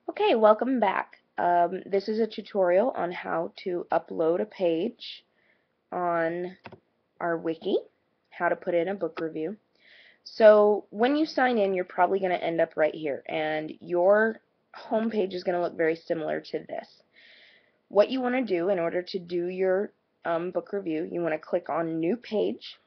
Okay, welcome back. This is a tutorial on how to upload a page on our wiki, how to put in a book review. So when you sign in, you're probably going to end up right here, and your home page is going to look very similar to this. What you want to do in order to do your book review, you want to click on New Page,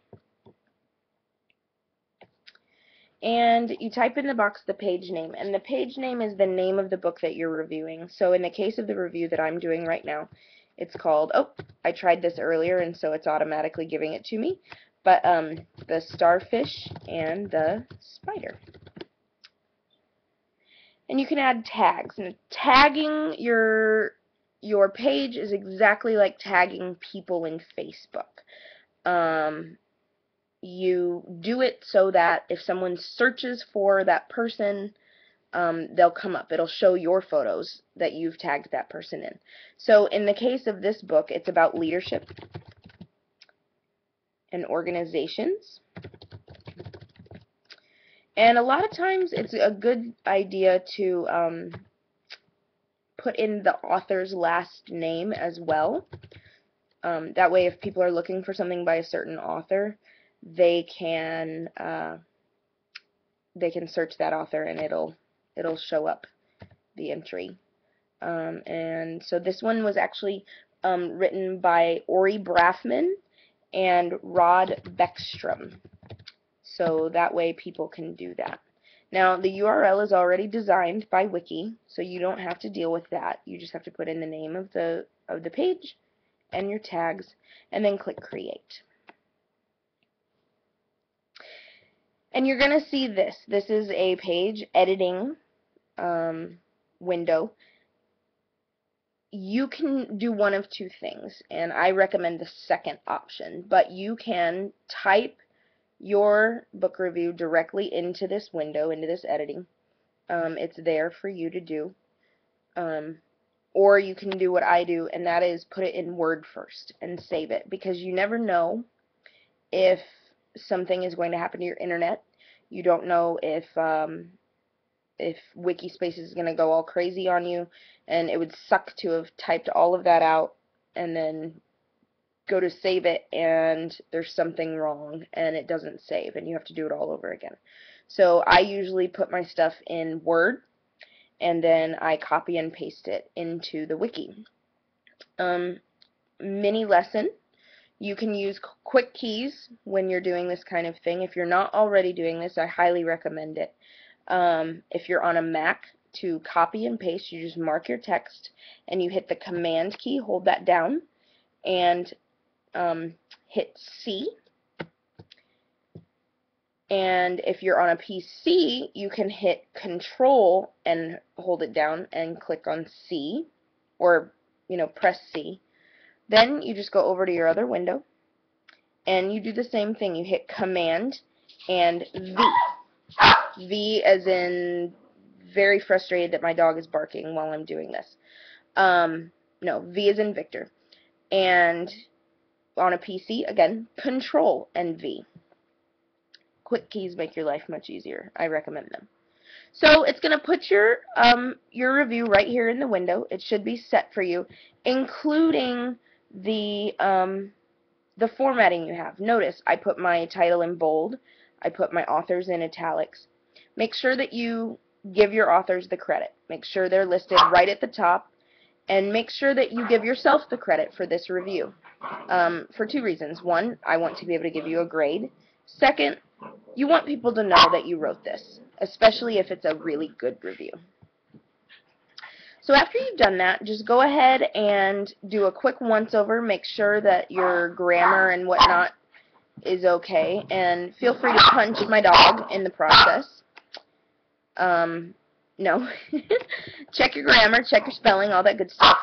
and you type in the box the page name, and the page name is the name of the book that you're reviewing. So in the case of the review that I'm doing right now, it's called, oh, I tried this earlier and so it's automatically giving it to me, but The Starfish and the Spider. And you can add tags, and tagging your page is exactly like tagging people in Facebook. You do it so that if someone searches for that person, they'll come up. It'll show your photos that you've tagged that person in. So in the case of this book, it's about leadership and organizations. And a lot of times it's a good idea to put in the author's last name as well. That way if people are looking for something by a certain author, they can search that author and it'll show up the entry. And so this one was actually written by Ori Braffman and Rod Beckstrom. So that way people can do that. Now the URL is already designed by Wiki, so you don't have to deal with that. You just have to put in the name of the page and your tags, and then click Create. And you're going to see this. This is a page editing window. You can do one of two things, and I recommend the second option, but you can type your book review directly into this window, into this editing. It's there for you to do. Or you can do what I do, and that is put it in Word first and save it, because you never know if something is going to happen to your internet. You don't know if Wikispace is going to go all crazy on you, and it would suck to have typed all of that out and then go to save it and there's something wrong and it doesn't save and you have to do it all over again. So I usually put my stuff in Word and then I copy and paste it into the wiki. Mini lesson. You can use quick keys when you're doing this kind of thing. If you're not already doing this, I highly recommend it. If you're on a Mac, to copy and paste, you just mark your text and you hit the Command key, hold that down, and hit C. And if you're on a PC, you can hit Control and hold it down and click on C, or press C. Then you just go over to your other window and you do the same thing. You hit Command and V. V as in very frustrated that my dog is barking while I'm doing this. No, V as in Victor. And on a PC, again, Control and V. Quick keys make your life much easier. I recommend them. So it's going to put your review right here in the window. It should be set for you, including the formatting you have. Notice I put my title in bold. I put my authors in italics. Make sure that you give your authors the credit. Make sure they're listed right at the top, and make sure that you give yourself the credit for this review. For two reasons. One, I want to be able to give you a grade. Second, you want people to know that you wrote this, especially if it's a really good review. So after you've done that, just go ahead and do a quick once-over. Make sure that your grammar and whatnot is okay, and feel free to punch my dog in the process. No. Check your grammar, check your spelling, all that good stuff.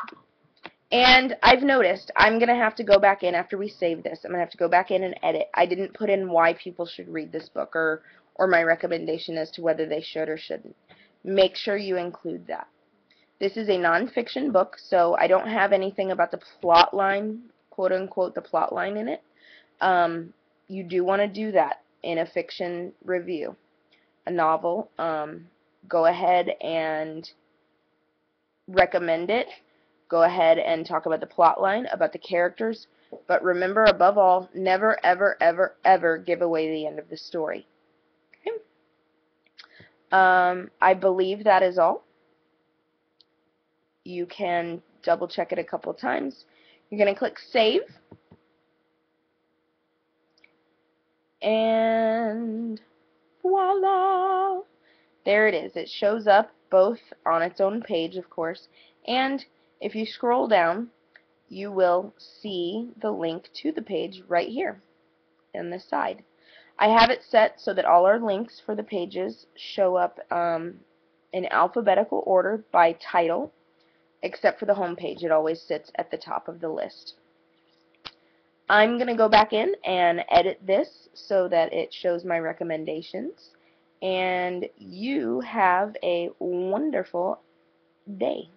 And I've noticed I'm going to have to go back in after we save this. I'm going to have to go back in and edit. I didn't put in why people should read this book, or my recommendation as to whether they should or shouldn't. Make sure you include that. This is a nonfiction book, so I don't have anything about the plot line, quote-unquote, the plot line in it. You do want to do that in a fiction review. A novel, go ahead and recommend it. Go ahead and talk about the plot line, about the characters, but remember, above all, never, ever, ever, ever give away the end of the story. Okay? I believe that is all. You can double check it a couple times. You're going to click Save, and voila! There it is. It shows up both on its own page, of course, and if you scroll down, you will see the link to the page right here on this side. I have it set so that all our links for the pages show up in alphabetical order by title, except for the home page. It always sits at the top of the list. I'm going to go back in and edit this so that it shows my recommendations, and you have a wonderful day.